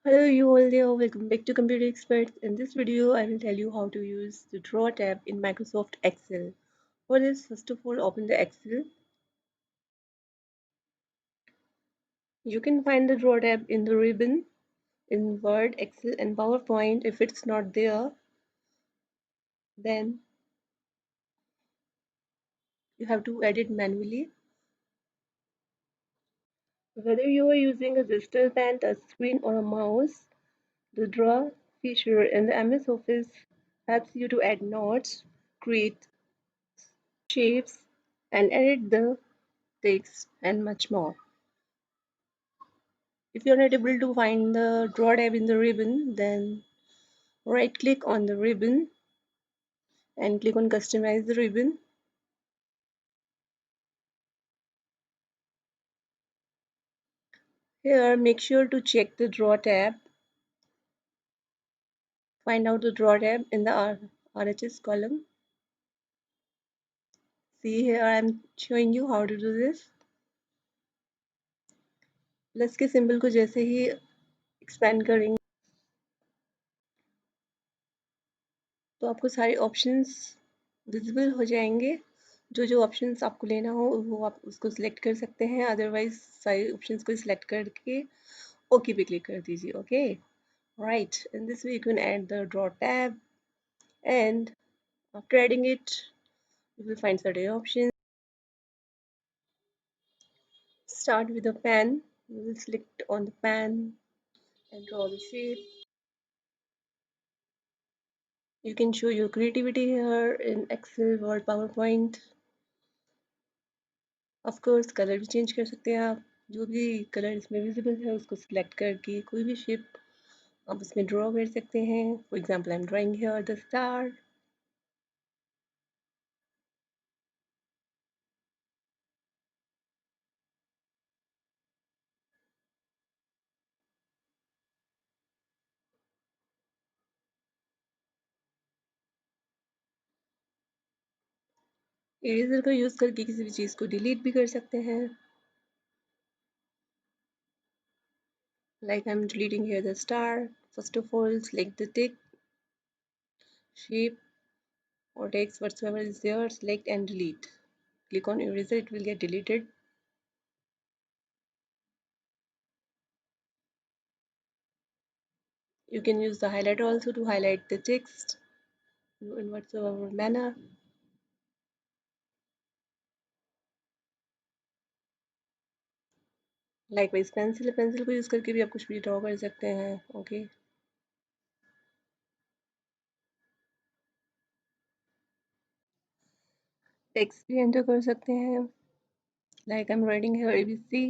Hello you all there, welcome back to Computer Experts. In this video, I will tell you how to use the Draw tab in Microsoft Excel. For this, first of all, open the Excel. You can find the Draw tab in the ribbon in Word, Excel and PowerPoint. If it's not there, then you have to edit manually. Whether you are using a digital pen, touch screen or a mouse, the Draw feature in the MS Office helps you to add notes, create shapes and edit the text and much more. If you're not able to find the Draw tab in the ribbon, then right click on the ribbon and click on Customize the ribbon. Here, make sure to check the Draw tab. Find out the Draw tab in the RHS column. See here, I'm showing you how to do this. Plus के symbol को जैसे ही expand करेंगे तो आपको सारे options visible हो जाएंगे. जो ऑप्शंस आपको लेना हो वो आप उसको सिलेक्ट कर सकते हैं. अदरवाइज सारे ऑप्शंस को सिलेक्ट करके ओके पे क्लिक कर दीजिए. Okay, right. In this way you can add the Draw tab, and after adding it you will find certain options. Start with a pen. You will select on the pen and draw the shape. You can show your creativity here in Excel, Word, PowerPoint. Of course colour भी change कर सकते हैं आप. जो भी colour इसमें visible है उसको सिलेक्ट करके कोई भी शेप आप उसमें ड्रॉ कर सकते हैं. For example I am drawing here the star. Eraser का यूज़ करके किसी भी चीज़ को डिलीट भी कर सकते हैं. Like I'm deleting here the star. First of all, select the tick, shape or text whatsoever is there, select and delete. Click on eraser, it will get deleted. You can use the highlighter also to highlight the text in whatsoever manner. Likewise pencil को use करके भी आप कुछ भी draw कर सकते हैं. Okay, text भी एंटर कर सकते हैं. Like I am writing here ABC.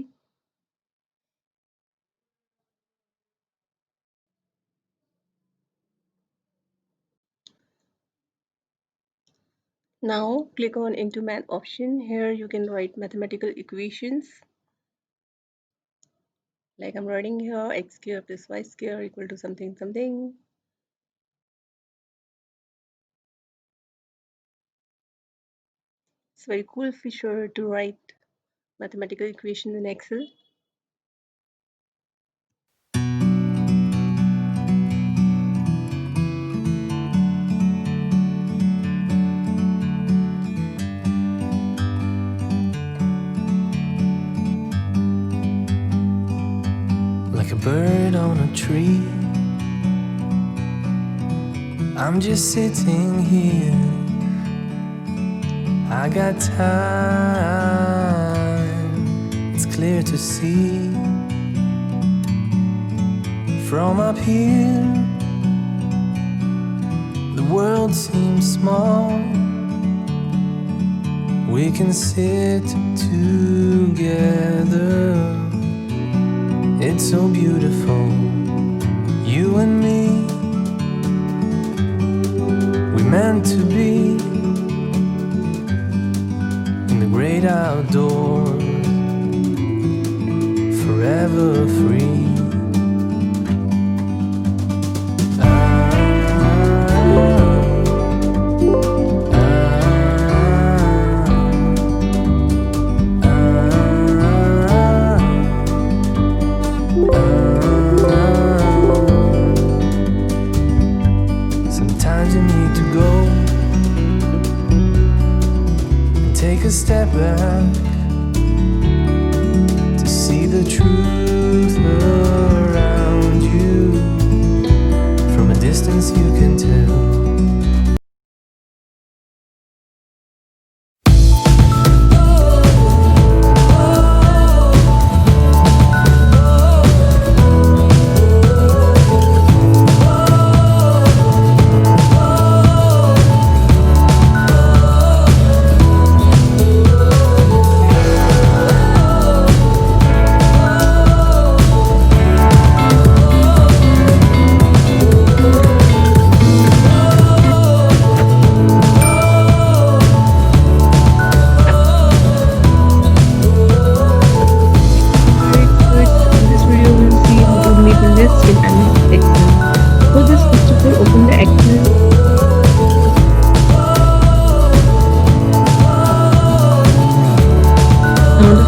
Now click on Into Math option. Here you can write mathematical equations. Like I'm writing here x square plus y square equal to something something. It's very cool feature to write mathematical equation in Excel. Like a bird on a tree, I'm just sitting here. I got time, it's clear to see. From up here, the world seems small. We can sit together. It's so beautiful, you and me. We meant to be in the great outdoors, forever free. a step back to see the truth around you. From a distance you can tell.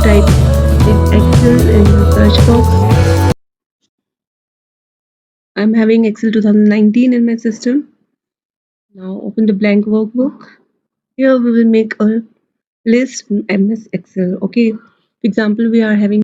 Type in Excel in the search box. I'm having Excel 2019 in my system. Now open the blank workbook. Here we will make a list in MS Excel. Okay, for example, we are having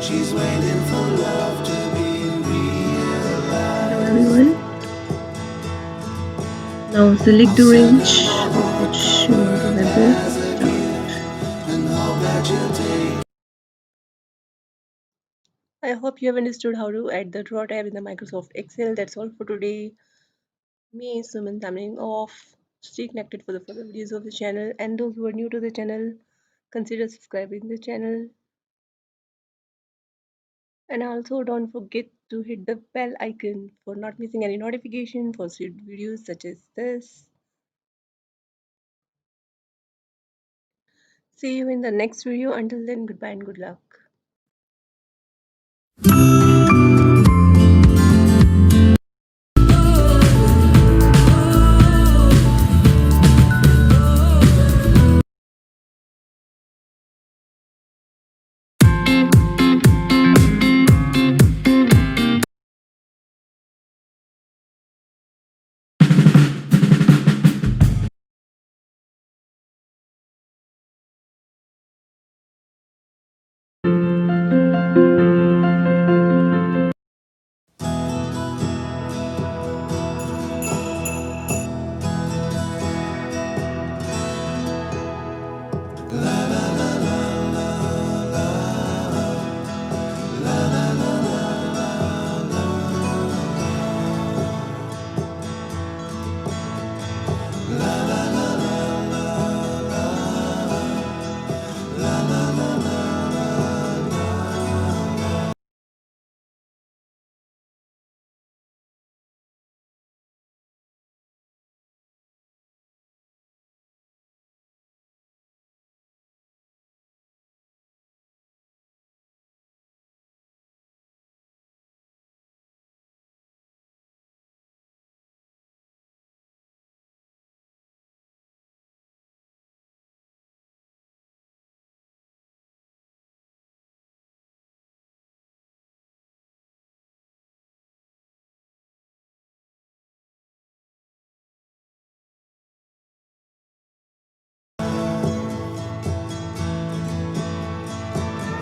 She's waiting for love to be realized. hello everyone. Now select the range of which you want to have this. I hope you have understood how to add the draw tab in the Microsoft Excel. That's all for today. Me, Suman, signing off. Stay connected for the further videos of the channel, and those who are new to the channel, consider subscribing the channel. And also don't forget to hit the bell icon for not missing any notification for videos such as this. See you in the next video. Until then, goodbye and good luck.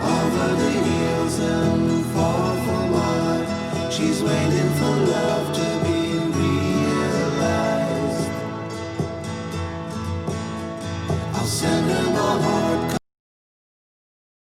Over the hills and far from mine, she's waiting for love.